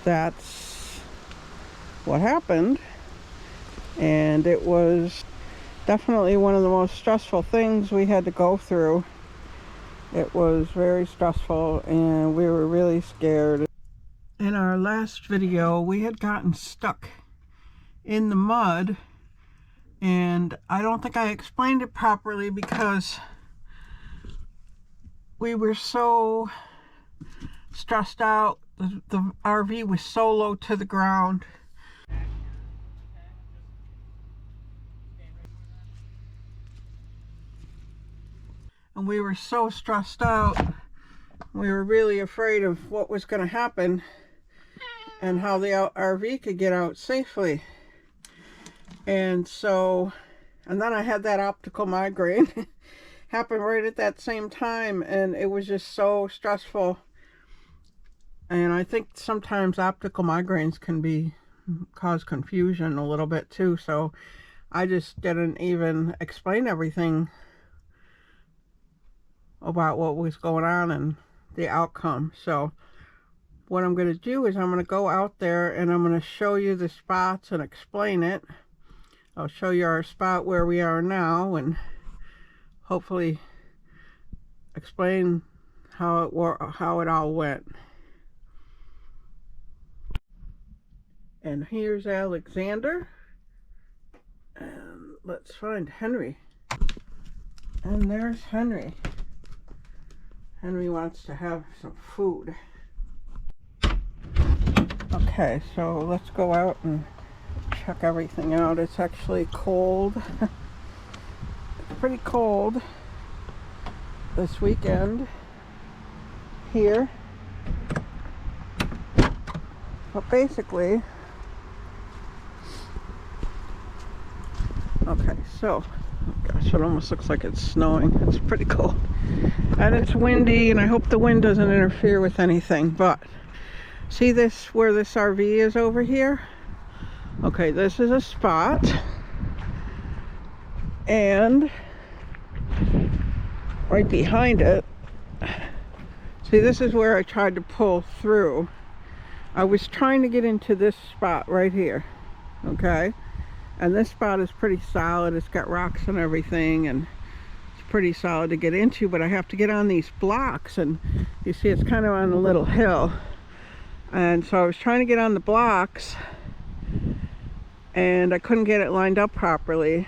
that's what happened. And it was definitely one of the most stressful things we had to go through. It was very stressful and we were really scared. In our last video, we had gotten stuck in the mud, and I don't think I explained it properly because we were so stressed out. The RV was so low to the ground. And we were so stressed out. We were really afraid of what was going to happen and how the RV could get out safely. And then I had that optical migraine happen right at that same time, and it was just so stressful. And I think sometimes optical migraines can cause confusion a little bit too, so I just didn't even explain everything about what was going on and the outcome. So what I'm going to do is I'm going to go out there and I'm going to show you the spots and explain it. I'll show you our spot where we are now and hopefully explain how it all went. And here's Alexander. And let's find Henry. And there's Henry. Henry wants to have some food. Okay, so let's go out and check everything out. It's actually cold. It's pretty cold this weekend here. But basically, okay, so, gosh, it almost looks like it's snowing. It's pretty cold. And it's windy, and I hope the wind doesn't interfere with anything. But see this, where this RV is over here? Okay, this is a spot. And right behind it, see, this is where I tried to pull through. I was trying to get into this spot right here. Okay? And this spot is pretty solid. It's got rocks and everything, and it's pretty solid to get into, but I have to get on these blocks, and you see it's kind of on a little hill. And so I was trying to get on the blocks and I couldn't get it lined up properly.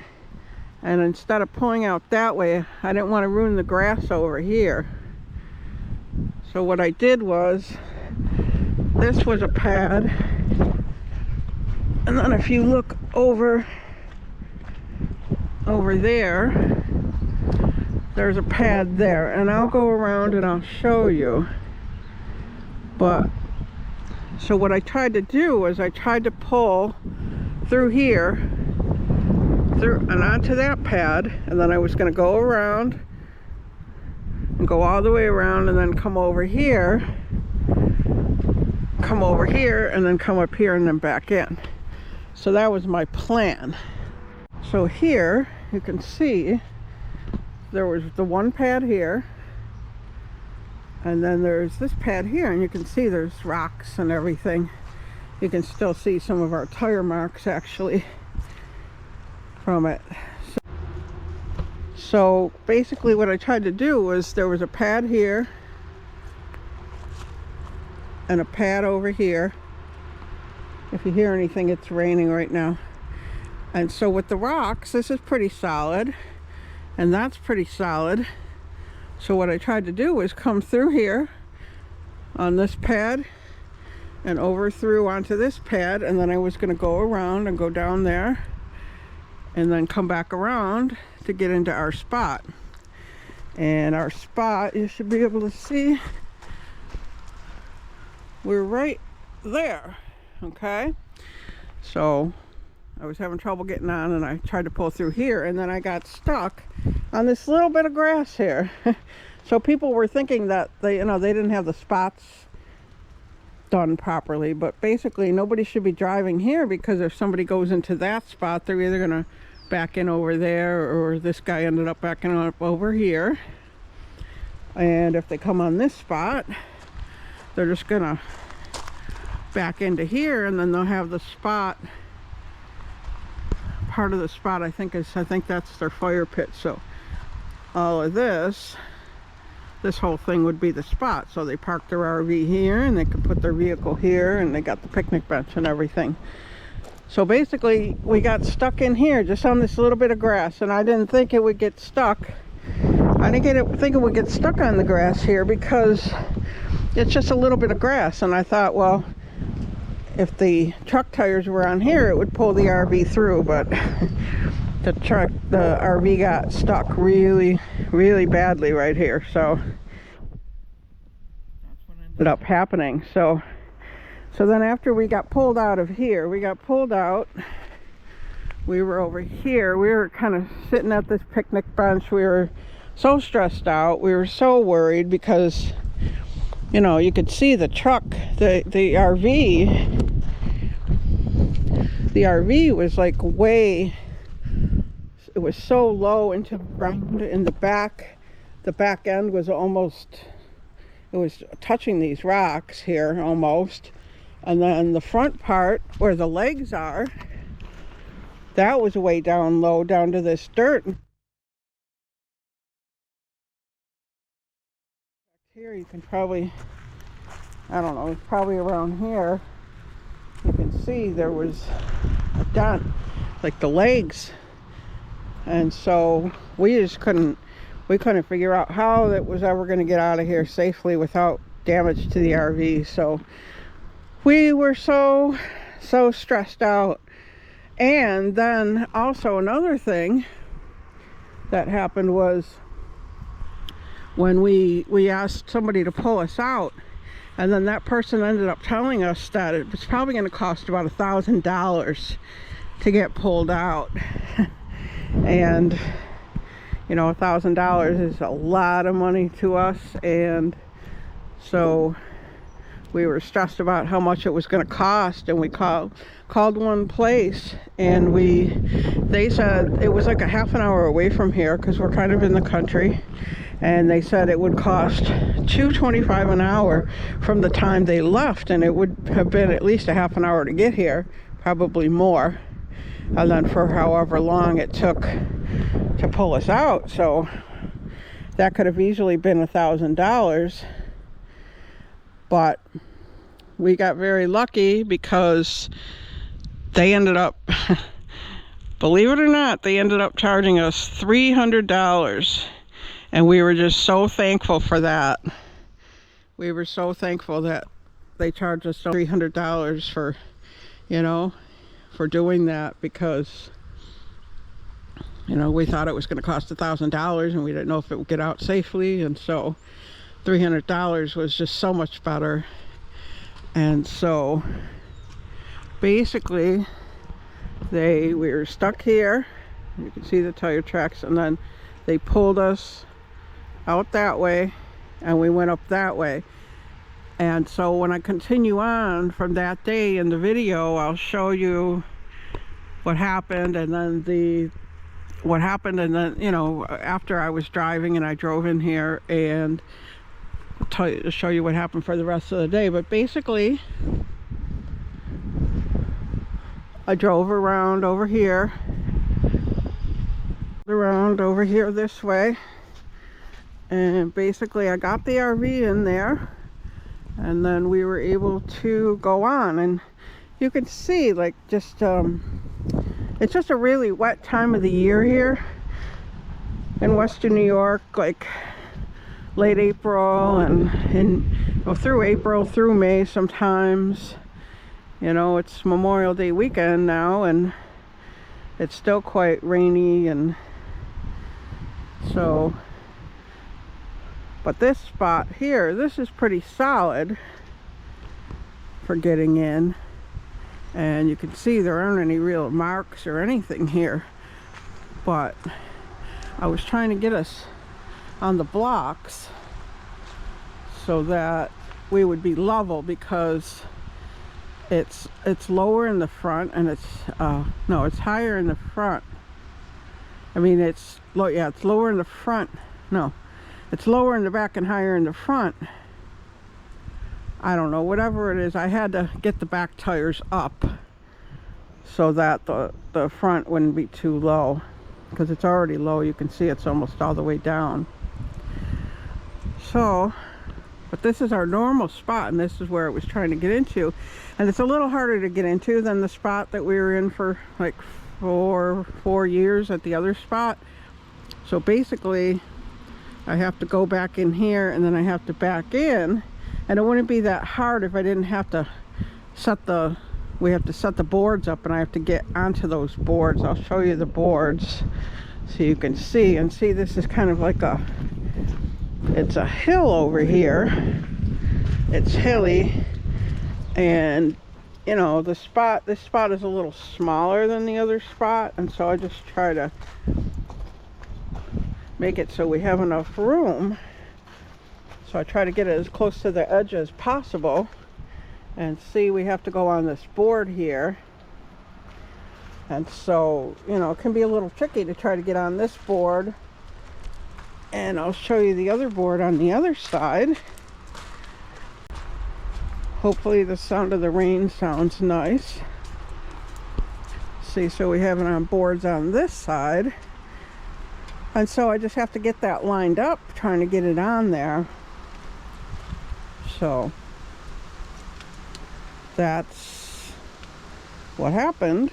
And instead of pulling out that way, I didn't want to ruin the grass over here. So what I did was, this was a pad. And then if you look over there, there's a pad there. And I'll go around and I'll show you. But, so what I tried to do was I tried to pull through here, through and onto that pad, and then I was going to go around and go all the way around and then come over here, and then come up here and then back in. So that was my plan. So here you can see there was the one pad here, and then there's this pad here, and you can see there's rocks and everything. You can still see some of our tire marks actually from it. So basically what I tried to do was, there was a pad here and a pad over here. If you hear anything, it's raining right now. And so with the rocks, this is pretty solid and that's pretty solid. So what I tried to do was come through here on this pad and over through onto this pad, and then I was going to go around and go down there and then come back around to get into our spot. And our spot, you should be able to see, we're right there. Okay, so I was having trouble getting on, and I tried to pull through here, and then I got stuck on this little bit of grass here. So people were thinking that they didn't have the spots done properly, but basically nobody should be driving here, because if somebody goes into that spot, they're either gonna back in over there, or this guy ended up backing up over here. And if they come on this spot, they're just gonna back into here, and then they'll have the spot. Part of the spot I think that's their fire pit. So all of this whole thing would be the spot. So they park their RV here, and they can put their vehicle here, and they got the picnic bench and everything. So basically we got stuck in here just on this little bit of grass, and I didn't think it would get stuck. I didn't think it would get stuck on the grass here because it's just a little bit of grass, and I thought, well, if the truck tires were on here, it would pull the RV through, but the RV got stuck really, really badly right here. So that's what ended up happening. So then after we got pulled out of here, we were over here. We were kind of sitting at this picnic bench. We were so stressed out. We were so worried because, you know, you could see the truck, the RV was like way, it was so low into the ground in the back. The back end was almost, it was touching these rocks here almost. And then the front part where the legs are, that was way down low, down to this dirt. Here you can probably, I don't know, it's probably around here. You can see there was a dent, like the legs. And so we just couldn't figure out how that was ever going to get out of here safely without damage to the RV. So we were so stressed out. And then also another thing that happened was when we asked somebody to pull us out, and then that person ended up telling us that it was probably going to cost about $1,000 to get pulled out. And you know, $1,000 is a lot of money to us, and so we were stressed about how much it was going to cost. And we called one place, and they said it was like a half an hour away from here because we're kind of in the country, and they said it would cost $2.25 an hour from the time they left, and it would have been at least a half an hour to get here, probably more, and then for however long it took to pull us out. So that could have easily been $1,000. But we got very lucky because they ended up, believe it or not, they ended up charging us $300. And we were just so thankful for that. We were so thankful that they charged us $300 for, you know, for doing that, because, you know, we thought it was going to cost $1,000 and we didn't know if it would get out safely. And so $300 was just so much better. And so basically we were stuck here. You can see the tire tracks, and then they pulled us out that way and we went up that way. And so when I continue on from that day in the video, I'll show you what happened, and then you know, after I was driving and I drove in here, and I'll show you what happened for the rest of the day. But basically I drove around over here this way, and basically I got the RV in there, and then we were able to go on. And you can see, like, just it's just a really wet time of the year here in Western New York, like late April and through April, through May sometimes. You know, it's Memorial Day weekend now, and it's still quite rainy. And so, but this spot here, this is pretty solid for getting in, and you can see there aren't any real marks or anything here. But I was trying to get us on the blocks so that we would be level, because it's lower in the front, and it's no, it's higher in the front. I mean, it's low, yeah, it's lower in the front. No, it's lower in the back and higher in the front. I don't know, whatever it is, I had to get the back tires up so that the front wouldn't be too low, because it's already low. You can see it's almost all the way down. So, but this is our normal spot, and this is where it was trying to get into, and it's a little harder to get into than the spot that we were in for like four years at the other spot. So basically I have to go back in here, and then I have to back in, and it wouldn't be that hard if I didn't have to set the boards up, and I have to get onto those boards. I'll show you the boards so you can see. And see, this is kind of like it's a hill over here. It's hilly, and you know, this spot is a little smaller than the other spot, and so I just try to make it so we have enough room. So I try to get it as close to the edge as possible. And see, we have to go on this board here, and so, you know, it can be a little tricky to try to get on this board. And I'll show you the other board on the other side. Hopefully the sound of the rain sounds nice. See, so we have it on boards on this side, and so I just have to get that lined up, trying to get it on there. So that's what happened,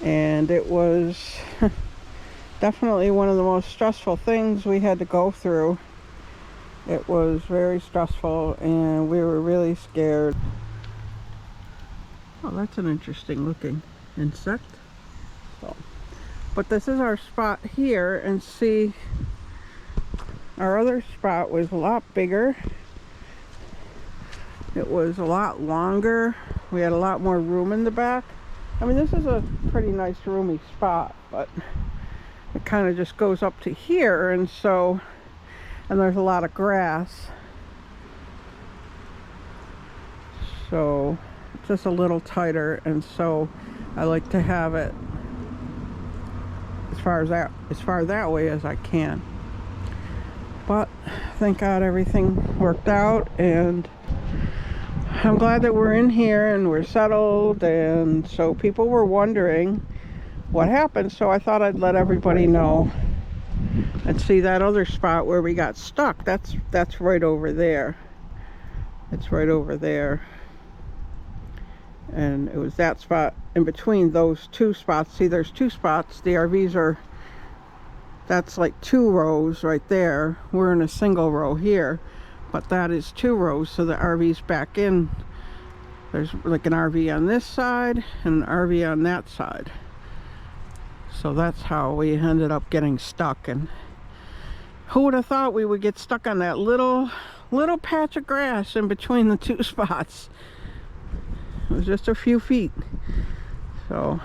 and it was definitely one of the most stressful things we had to go through. It was very stressful, and we were really scared. Oh, that's an interesting looking insect. So, but this is our spot here, and see, our other spot was a lot bigger. It was a lot longer. We had a lot more room in the back. I mean, this is a pretty nice roomy spot, but it kind of just goes up to here, and so, and there's a lot of grass, so it's just a little tighter, and so I like to have it as far that way as I can. But thank God everything worked out, and I'm glad that we're in here and we're settled. And so people were wondering what happened, so I thought I'd let everybody know. And see, that other spot where we got stuck, that's right over there. It's right over there. And it was that spot in between those two spots. See, there's two spots. The RVs are, that's like two rows right there. We're in a single row here, but that is two rows, so the RV's back in. There's like an RV on this side and an RV on that side. So that's how we ended up getting stuck. And who would have thought we would get stuck on that little patch of grass in between the two spots? It was just a few feet. So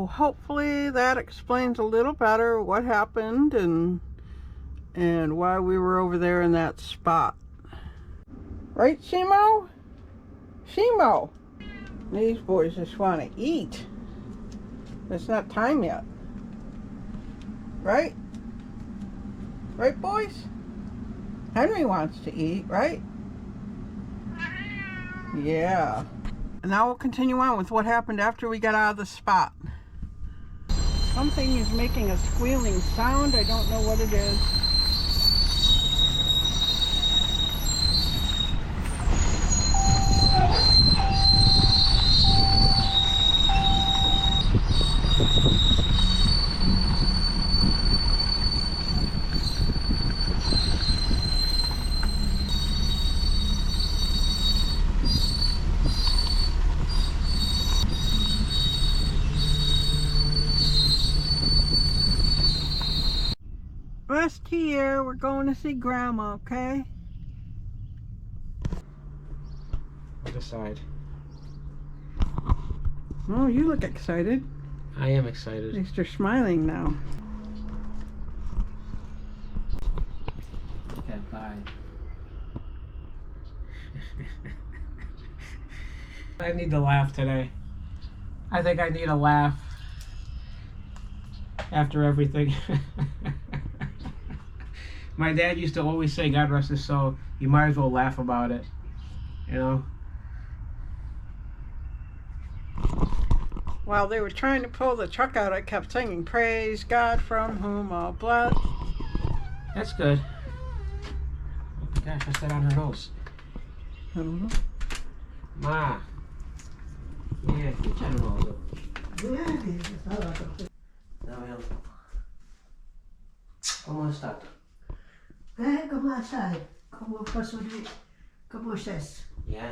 hopefully that explains a little better what happened and why we were over there in that spot. Right, Shimo? Shimo! These boys just want to eat. It's not time yet. Right? Right, boys? Henry wants to eat, right? Yeah. And now we'll continue on with what happened after we got out of the spot. Something is making a squealing sound. I don't know what it is. Rest here. We're going to see Grandma, okay? Decide. Oh, you look excited. I am excited. At least you're smiling now. Okay, bye. I need to laugh today. I think I need a laugh after everything. My dad used to always say, God rest his soul, you might as well laugh about it. You know? While they were trying to pull the truck out, I kept singing, praise God from whom all blood. That's good. Oh my gosh, what's that on her nose? I don't know. Ma. Yeah, ¿qué c'è nose? ¿Cómo está? ¿Cómo estás? ¿Cómo pasó? ¿Cómo estás? Yeah.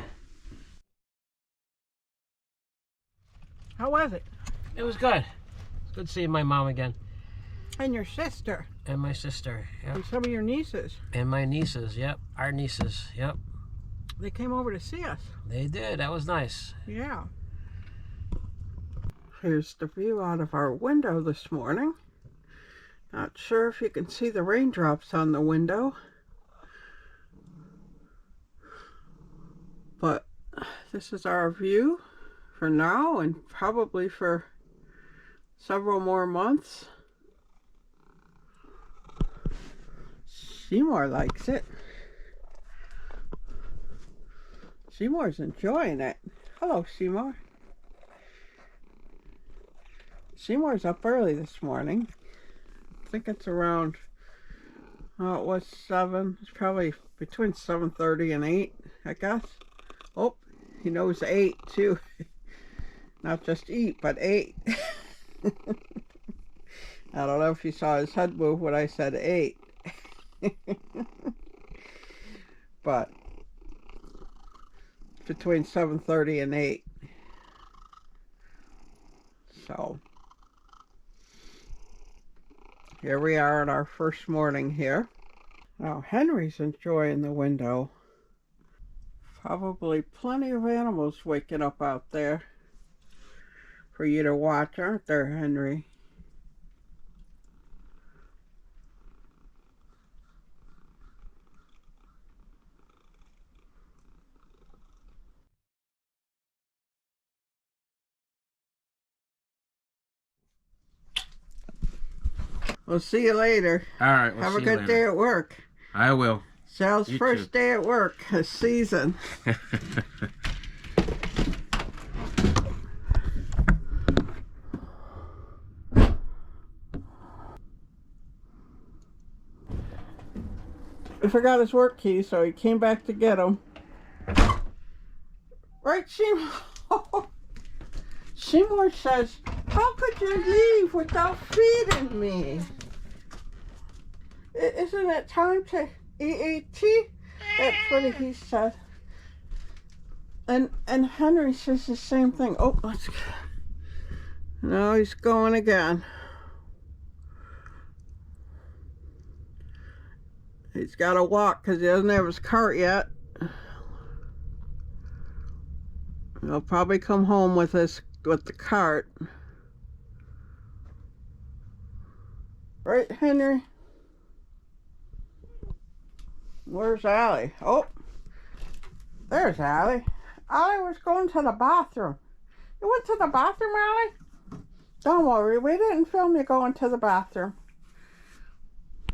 How was it? It was good. It's good seeing my mom again. And your sister. And my sister, yep. And some of your nieces. And my nieces, yep. Our nieces, yep. They came over to see us. They did. That was nice. Yeah. Here's the view out of our window this morning. Not sure if you can see the raindrops on the window. But this is our view for now and probably for several more months. Seymour likes it. Seymour's enjoying it. Hello, Seymour. Seymour's up early this morning. I think it's around, oh, it was 7. It's probably between 7:30 and 8, I guess. Oh, he knows 8 too. Not just eat, but 8. I don't know if you saw his head move when I said 8. But between 7:30 and 8. So here we are on our first morning here. Now Henry's enjoying the window. Probably plenty of animals waking up out there for you to watch, aren't there, Henry? We'll see you later. All right. Have a good day at work. I will. Sal's You first too. day at work this season. He forgot his work key, so he came back to get them. Right, Seymour? Seymour says, how could you leave without feeding me? Isn't it time to eat? That's what he said. And Henry says the same thing. Oh, let's go. No, he's going again. He's got to walk because he doesn't have his cart yet. He'll probably come home with the cart. Right, Henry? Where's Allie? Oh, there's Allie. Allie was going to the bathroom. You went to the bathroom, Allie? Don't worry, we didn't film you going to the bathroom.